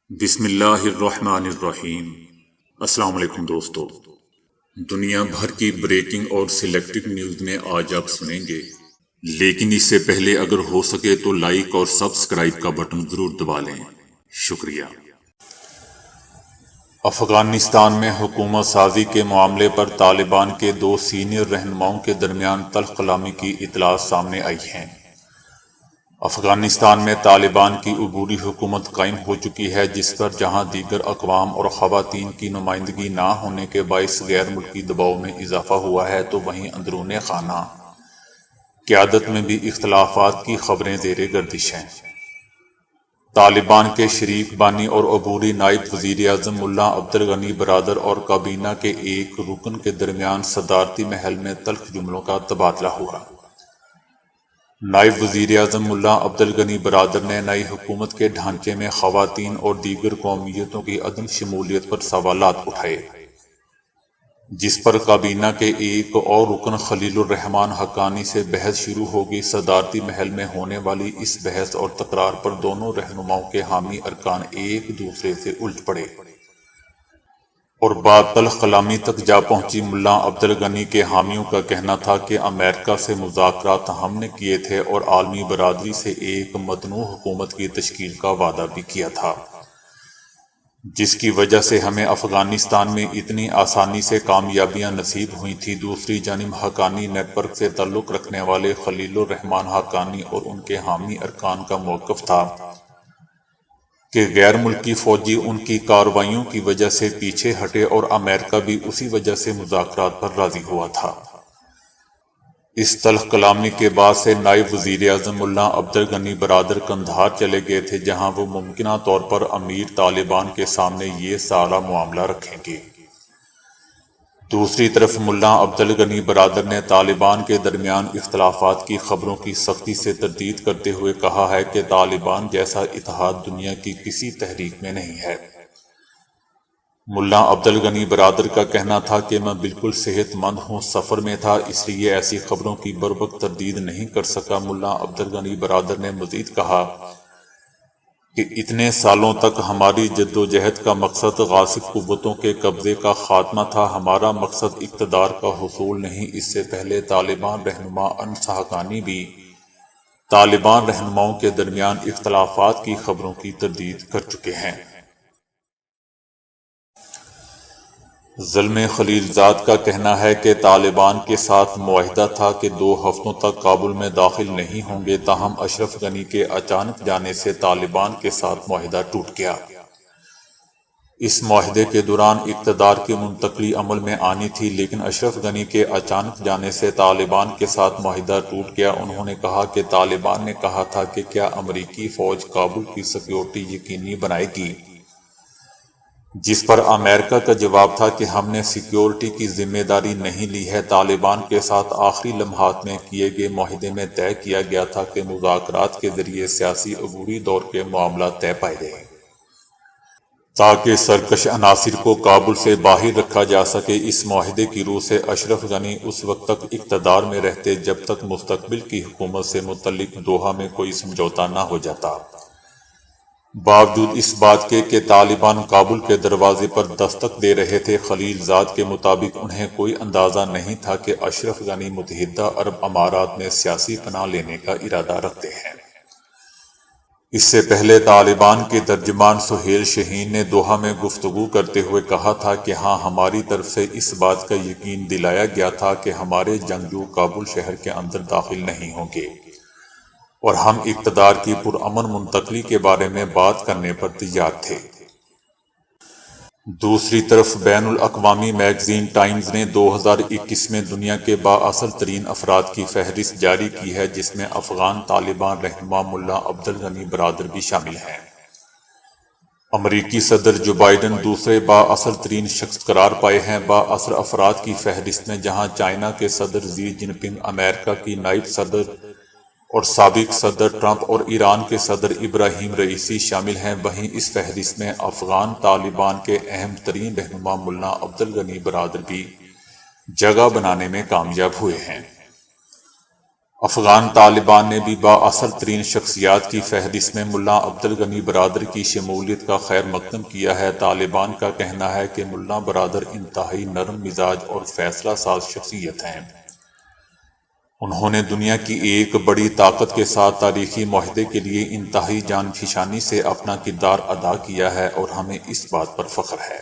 بسم اللہ الرحمن الرحیم۔ السلام علیکم دوستو، دنیا بھر کی بریکنگ اور سلیکٹڈ نیوز میں آج آپ سنیں گے، لیکن اس سے پہلے اگر ہو سکے تو لائک اور سبسکرائب کا بٹن ضرور دبا لیں۔ شکریہ۔ افغانستان میں حکومت سازی کے معاملے پر طالبان کے 2 سینئر رہنماؤں کے درمیان تلخ کلامی کی اطلاعات سامنے آئی ہیں۔ افغانستان میں طالبان کی عبوری حکومت قائم ہو چکی ہے، جس پر جہاں دیگر اقوام اور خواتین کی نمائندگی نہ ہونے کے باعث غیر ملکی دباؤ میں اضافہ ہوا ہے، تو وہیں اندرون خانہ قیادت میں بھی اختلافات کی خبریں زیر گردش ہیں۔ طالبان کے شریک بانی اور عبوری نائب وزیر اعظم ملا عبدالغنی برادر اور کابینہ کے ایک رکن کے درمیان صدارتی محل میں تلخ جملوں کا تبادلہ ہوا۔ نائب وزیر اعظم ملا عبدالغنی برادر نے نئی حکومت کے ڈھانچے میں خواتین اور دیگر قومیتوں کی عدم شمولیت پر سوالات اٹھائے، جس پر کابینہ کے ایک اور رکن خلیل الرحمان حقانی سے بحث شروع ہوگی۔ صدارتی محل میں ہونے والی اس بحث اور تکرار پر دونوں رہنماؤں کے حامی ارکان ایک دوسرے سے الجھ پڑے اور بات تلخ کلامی تک جا پہنچی۔ ملا عبدالغنی کے حامیوں کا کہنا تھا کہ امریکہ سے مذاکرات ہم نے کیے تھے اور عالمی برادری سے ایک متنوع حکومت کی تشکیل کا وعدہ بھی کیا تھا، جس کی وجہ سے ہمیں افغانستان میں اتنی آسانی سے کامیابیاں نصیب ہوئی تھیں۔ دوسری جانب حقانی نیٹ ورک سے تعلق رکھنے والے خلیل الرحمان حقانی اور ان کے حامی ارکان کا موقف تھا کہ غیر ملکی فوجی ان کی کارروائیوں کی وجہ سے پیچھے ہٹے اور امریکہ بھی اسی وجہ سے مذاکرات پر راضی ہوا تھا۔ اس تلخ کلامی کے بعد سے نائب وزیر اعظم ملا عبدالغنی برادر قندھار چلے گئے تھے، جہاں وہ ممکنہ طور پر امیر طالبان کے سامنے یہ سارا معاملہ رکھیں گے۔ دوسری طرف ملا عبدالغنی برادر نے طالبان کے درمیان اختلافات کی خبروں کی سختی سے تردید کرتے ہوئے کہا ہے کہ طالبان جیسا اتحاد دنیا کی کسی تحریک میں نہیں ہے۔ ملا عبدالغنی برادر کا کہنا تھا کہ میں بالکل صحت مند ہوں، سفر میں تھا، اس لیے ایسی خبروں کی بروقت تردید نہیں کر سکا۔ ملا عبدالغنی برادر نے مزید کہا کہ اتنے سالوں تک ہماری جدوجہد کا مقصد غاصب قوتوں کے قبضے کا خاتمہ تھا، ہمارا مقصد اقتدار کا حصول نہیں۔ اس سے پہلے طالبان رہنما انس حقانی بھی طالبان رہنماؤں کے درمیان اختلافات کی خبروں کی تردید کر چکے ہیں۔ زلمے خلیل زاد کا کہنا ہے کہ طالبان کے ساتھ معاہدہ تھا کہ 2 ہفتوں تک کابل میں داخل نہیں ہوں گے، تاہم اشرف غنی کے اچانک جانے سے طالبان کے ساتھ معاہدہ ٹوٹ گیا۔ اس معاہدے کے دوران اقتدار کی منتقلی عمل میں آنی تھی، لیکن اشرف غنی کے اچانک جانے سے طالبان کے ساتھ معاہدہ ٹوٹ گیا۔ انہوں نے کہا کہ طالبان نے کہا تھا کہ کیا امریکی فوج کابل کی سیکیورٹی یقینی بنائے گی، جس پر امریکہ کا جواب تھا کہ ہم نے سیکیورٹی کی ذمہ داری نہیں لی ہے۔ طالبان کے ساتھ آخری لمحات میں کیے گئے معاہدے میں طے کیا گیا تھا کہ مذاکرات کے ذریعے سیاسی عبوری دور کے معاملات طے پائے گئے تاکہ سرکش عناصر کو کابل سے باہر رکھا جا سکے۔ اس معاہدے کی روح سے اشرف غنی اس وقت تک اقتدار میں رہتے جب تک مستقبل کی حکومت سے متعلق دوحہ میں کوئی سمجھوتہ نہ ہو جاتا۔ باوجود اس بات کے کہ طالبان کابل کے دروازے پر دستک دے رہے تھے، خلیل زاد کے مطابق انہیں کوئی اندازہ نہیں تھا کہ اشرف غنی متحدہ عرب امارات میں سیاسی پناہ لینے کا ارادہ رکھتے ہیں۔ اس سے پہلے طالبان کے ترجمان سہیل شاہین نے دوحہ میں گفتگو کرتے ہوئے کہا تھا کہ ہاں، ہماری طرف سے اس بات کا یقین دلایا گیا تھا کہ ہمارے جنگجو کابل شہر کے اندر داخل نہیں ہوں گے اور ہم اقتدار کی پرامن منتقلی کے بارے میں بات کرنے پر تیار تھے۔ دوسری طرف بین الاقوامی میگزین ٹائمز نے 2021 میں دنیا کے بااثر ترین افراد کی فہرست جاری کی ہے، جس میں افغان طالبان رہنما ملا عبدالغنی برادر بھی شامل ہیں۔ امریکی صدر جو بائیڈن دوسرے بااثر ترین شخص قرار پائے ہیں۔ بااثر افراد کی فہرست میں جہاں چائنا کے صدر شی جن پنگ، امریکہ کی نائب صدر اور سابق صدر ٹرمپ اور ایران کے صدر ابراہیم رئیسی شامل ہیں، وہیں اس فہرست میں افغان طالبان کے اہم ترین رہنما ملا عبدالغنی برادر بھی جگہ بنانے میں کامیاب ہوئے ہیں۔ افغان طالبان نے بھی بااثر ترین شخصیات کی فہرست میں ملا عبدالغنی برادر کی شمولیت کا خیر مقدم کیا ہے۔ طالبان کا کہنا ہے کہ ملا برادر انتہائی نرم مزاج اور فیصلہ ساز شخصیت ہیں۔ انہوں نے دنیا کی ایک بڑی طاقت کے ساتھ تاریخی معاہدے کے لیے انتہائی جان فشانی سے اپنا کردار ادا کیا ہے اور ہمیں اس بات پر فخر ہے۔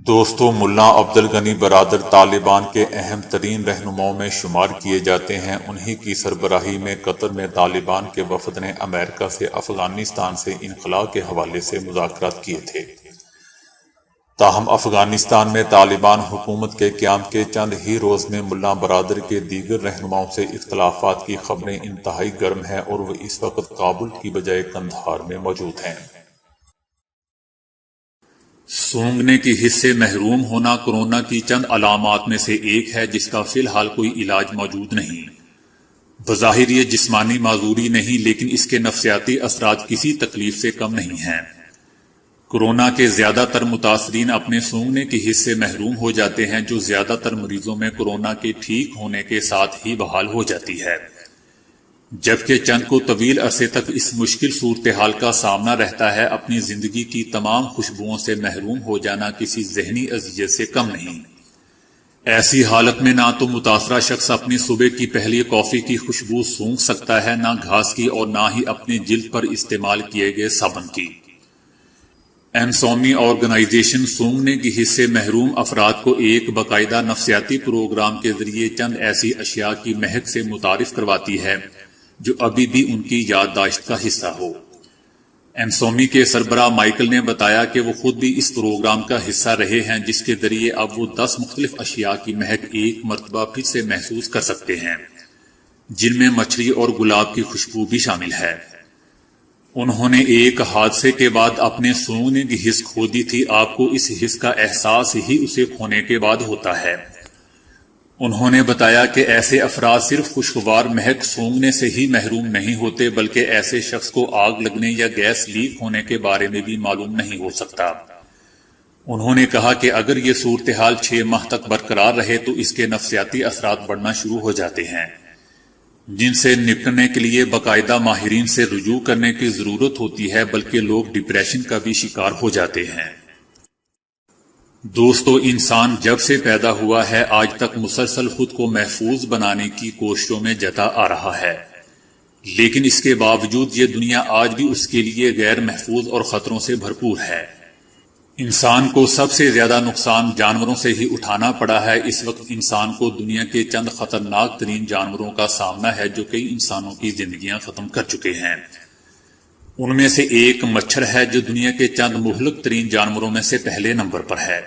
دوستو، ملا عبدالغنی برادر طالبان کے اہم ترین رہنماؤں میں شمار کیے جاتے ہیں۔ انہی کی سربراہی میں قطر میں طالبان کے وفد نے امریکہ سے افغانستان سے انخلاء کے حوالے سے مذاکرات کیے تھے۔ تاہم افغانستان میں طالبان حکومت کے قیام کے چند ہی روز میں ملا برادر کے دیگر رہنماؤں سے اختلافات کی خبریں انتہائی گرم ہیں اور وہ اس وقت کابل کی بجائے قندھار میں موجود ہیں۔ سونگنے کے حصے محروم ہونا کورونا کی چند علامات میں سے ایک ہے جس کا فی الحال کوئی علاج موجود نہیں۔ بظاہر یہ جسمانی معذوری نہیں، لیکن اس کے نفسیاتی اثرات کسی تکلیف سے کم نہیں ہیں۔ کورونا کے زیادہ تر متاثرین اپنے سونگنے کے حصے محروم ہو جاتے ہیں، جو زیادہ تر مریضوں میں کورونا کے ٹھیک ہونے کے ساتھ ہی بحال ہو جاتی ہے، جبکہ چند کو طویل عرصے تک اس مشکل صورتحال کا سامنا رہتا ہے۔ اپنی زندگی کی تمام خوشبوؤں سے محروم ہو جانا کسی ذہنی اذیت سے کم نہیں۔ ایسی حالت میں نہ تو متاثرہ شخص اپنی صبح کی پہلی کافی کی خوشبو سونگھ سکتا ہے، نہ گھاس کی، اور نہ ہی اپنی جلد پر استعمال کیے گئے صابن کی۔ انسومی آرگنائزیشن سونگنے کے حصے محروم افراد کو ایک باقاعدہ نفسیاتی پروگرام کے ذریعے چند ایسی اشیاء کی مہک سے متعارف کرواتی ہے جو ابھی بھی ان کی یادداشت کا حصہ ہو۔ انسومی کے سربراہ مائیکل نے بتایا کہ وہ خود بھی اس پروگرام کا حصہ رہے ہیں، جس کے ذریعے اب وہ 10 مختلف اشیاء کی مہک ایک مرتبہ پھر سے محسوس کر سکتے ہیں، جن میں مچھلی اور گلاب کی خوشبو بھی شامل ہے۔ انہوں نے ایک حادثے کے بعد اپنے سونگنے کی حس کھو دی تھی۔ آپ کو اس حس کا احساس ہی اسے کھونے کے بعد ہوتا ہے۔ انہوں نے بتایا کہ ایسے افراد صرف خوشگوار مہک سونگنے سے ہی محروم نہیں ہوتے، بلکہ ایسے شخص کو آگ لگنے یا گیس لیک ہونے کے بارے میں بھی معلوم نہیں ہو سکتا۔ انہوں نے کہا کہ اگر یہ صورتحال 6 ماہ تک برقرار رہے تو اس کے نفسیاتی اثرات بڑھنا شروع ہو جاتے ہیں، جن سے نپٹنے کے لیے باقاعدہ ماہرین سے رجوع کرنے کی ضرورت ہوتی ہے، بلکہ لوگ ڈپریشن کا بھی شکار ہو جاتے ہیں۔ دوستو، انسان جب سے پیدا ہوا ہے آج تک مسلسل خود کو محفوظ بنانے کی کوششوں میں جتا آ رہا ہے، لیکن اس کے باوجود یہ دنیا آج بھی اس کے لیے غیر محفوظ اور خطروں سے بھرپور ہے۔ انسان کو سب سے زیادہ نقصان جانوروں سے ہی اٹھانا پڑا ہے۔ اس وقت انسان کو دنیا کے چند خطرناک ترین جانوروں کا سامنا ہے جو کئی انسانوں کی زندگیاں ختم کر چکے ہیں۔ ان میں سے ایک مچھر ہے جو دنیا کے چند مہلک ترین جانوروں میں سے پہلے نمبر پر ہے۔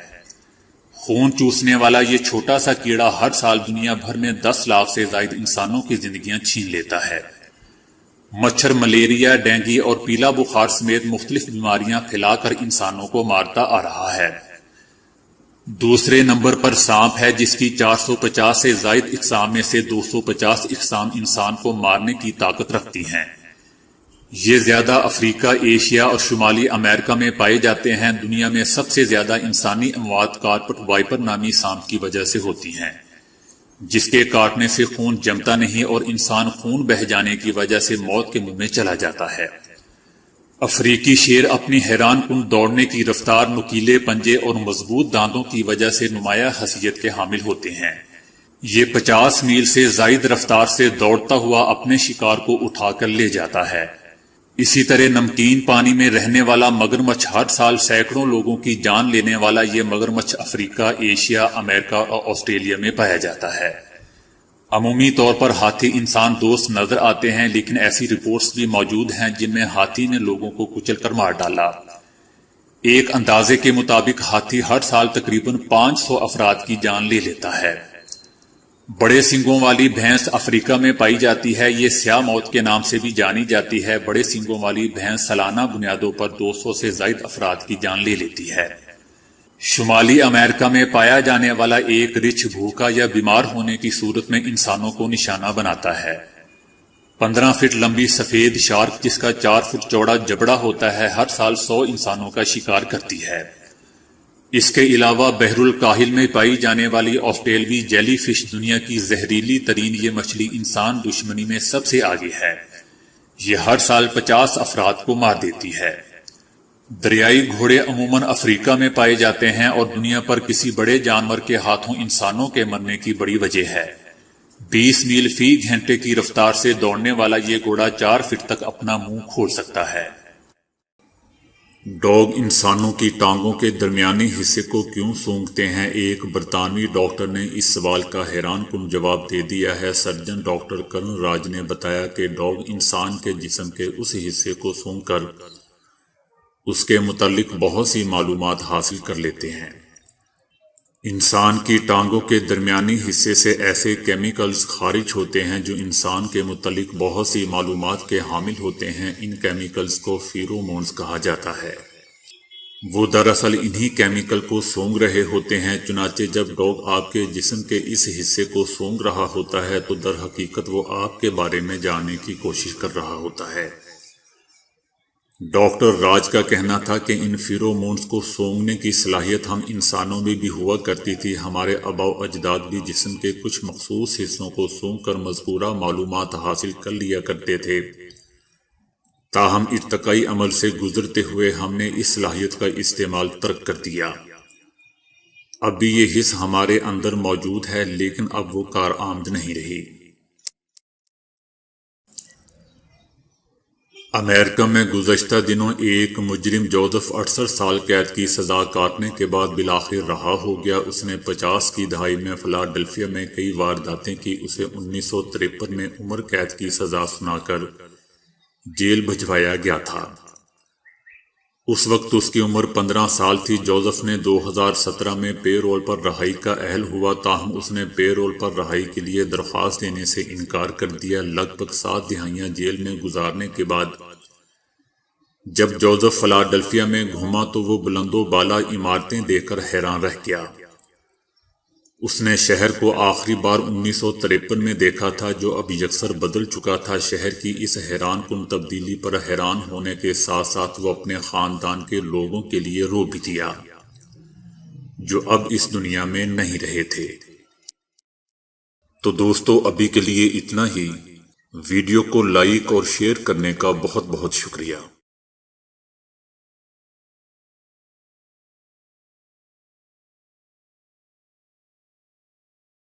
خون چوسنے والا یہ چھوٹا سا کیڑا ہر سال دنیا بھر میں 10 لاکھ سے زائد انسانوں کی زندگیاں چھین لیتا ہے۔ مچھر ملیریا، ڈینگی اور پیلا بخار سمیت مختلف بیماریاں پھیلا کر انسانوں کو مارتا آ رہا ہے۔ دوسرے نمبر پر سانپ ہے، جس کی 450 سے زائد اقسام میں سے 250 اقسام انسان کو مارنے کی طاقت رکھتی ہیں۔ یہ زیادہ افریقہ، ایشیا اور شمالی امریکہ میں پائے جاتے ہیں۔ دنیا میں سب سے زیادہ انسانی اموات کارپٹ وائپر نامی سانپ کی وجہ سے ہوتی ہیں، جس کے کاٹنے سے خون جمتا نہیں اور انسان خون بہہ جانے کی وجہ سے موت کے منہ میں چلا جاتا ہے۔ افریقی شیر اپنی حیران کن دوڑنے کی رفتار، نکیلے پنجے اور مضبوط دانتوں کی وجہ سے نمایاں حیثیت کے حامل ہوتے ہیں۔ یہ 50 میل سے زائد رفتار سے دوڑتا ہوا اپنے شکار کو اٹھا کر لے جاتا ہے۔ اسی طرح نمکین پانی میں رہنے والا مگرمچھ ہر سال سینکڑوں لوگوں کی جان لینے والا یہ مگرمچھ افریقہ، ایشیا، امریکہ اور آسٹریلیا میں پایا جاتا ہے۔ عمومی طور پر ہاتھی انسان دوست نظر آتے ہیں، لیکن ایسی رپورٹس بھی موجود ہیں جن میں ہاتھی نے لوگوں کو کچل کر مار ڈالا۔ ایک اندازے کے مطابق ہاتھی ہر سال تقریباً 500 افراد کی جان لے لیتا ہے۔ بڑے سینگوں والی بھینس افریقہ میں پائی جاتی ہے۔ یہ سیاہ موت کے نام سے بھی جانی جاتی ہے۔ بڑے سینگوں والی بھینس سالانہ بنیادوں پر 200 سے زائد افراد کی جان لے لیتی ہے۔ شمالی امریکہ میں پایا جانے والا ایک رچھ بھوکا یا بیمار ہونے کی صورت میں انسانوں کو نشانہ بناتا ہے۔ 15 فٹ لمبی سفید شارک، جس کا 4 فٹ چوڑا جبڑا ہوتا ہے، ہر سال 100 انسانوں کا شکار کرتی ہے۔ اس کے علاوہ بحر الکاہل میں پائی جانے والی آسٹریلوی جیلی فش دنیا کی زہریلی ترین یہ مچھلی انسان دشمنی میں سب سے آگے ہے۔ یہ ہر سال 50 افراد کو مار دیتی ہے۔ دریائی گھوڑے عموماً افریقہ میں پائے جاتے ہیں اور دنیا پر کسی بڑے جانور کے ہاتھوں انسانوں کے مرنے کی بڑی وجہ ہے۔ 20 میل فی گھنٹے کی رفتار سے دوڑنے والا یہ گھوڑا 4 فٹ تک اپنا منہ کھول سکتا ہے۔ ڈاگ انسانوں کی ٹانگوں کے درمیانی حصے کو کیوں سونگھتے ہیں؟ ایک برطانوی ڈاکٹر نے اس سوال کا حیران کن جواب دے دیا ہے۔ سرجن ڈاکٹر کرن راج نے بتایا کہ ڈاگ انسان کے جسم کے اس حصے کو سونگھ کر اس کے متعلق بہت سی معلومات حاصل کر لیتے ہیں۔ انسان کی ٹانگوں کے درمیانی حصے سے ایسے کیمیکلز خارج ہوتے ہیں جو انسان کے متعلق بہت سی معلومات کے حامل ہوتے ہیں۔ ان کیمیکلز کو فیرومونز کہا جاتا ہے۔ وہ دراصل انہی کیمیکل کو سونگھ رہے ہوتے ہیں۔ چنانچہ جب ڈاگ آپ کے جسم کے اس حصے کو سونگھ رہا ہوتا ہے تو در حقیقت وہ آپ کے بارے میں جاننے کی کوشش کر رہا ہوتا ہے۔ ڈاکٹر راج کا کہنا تھا کہ ان فیرومونز کو سونگھنے کی صلاحیت ہم انسانوں میں بھی ہوا کرتی تھی۔ ہمارے آباء و اجداد بھی جسم کے کچھ مخصوص حصوں کو سونگھ کر مذکورہ معلومات حاصل کر لیا کرتے تھے۔ تاہم ارتقائی عمل سے گزرتے ہوئے ہم نے اس صلاحیت کا استعمال ترک کر دیا۔ اب بھی یہ حص ہمارے اندر موجود ہے لیکن اب وہ کارآمد نہیں رہی۔ امریکہ میں گزشتہ دنوں ایک مجرم جوزف 68 سال قید کی سزا کاٹنے کے بعد بالآخر رہا ہو گیا۔ اس نے 50 کی دہائی میں فلاڈیلفیا میں کئی وارداتیں کی۔ اسے 1953 میں عمر قید کی سزا سنا کر جیل بھجوایا گیا تھا۔ اس وقت اس کی عمر 15 سال تھی۔ جوزف نے 2017 میں پے رول پر رہائی کا اہل ہوا، تاہم اس نے پے رول پر رہائی کے لیے درخواست دینے سے انکار کر دیا۔ لگ بھگ 7 دہائیاں جیل میں گزارنے کے بعد جب جوزف فلاڈیلفیا میں گھوما تو وہ بلند و بالا عمارتیں دیکھ کر حیران رہ گیا۔ اس نے شہر کو آخری بار 1953 میں دیکھا تھا جو اب یکسر بدل چکا تھا۔ شہر کی اس حیران کن تبدیلی پر حیران ہونے کے ساتھ ساتھ وہ اپنے خاندان کے لوگوں کے لیے رو بھی دیا جو اب اس دنیا میں نہیں رہے تھے۔ تو دوستو ابھی کے لیے اتنا ہی۔ ویڈیو کو لائک اور شیئر کرنے کا بہت بہت شکریہ۔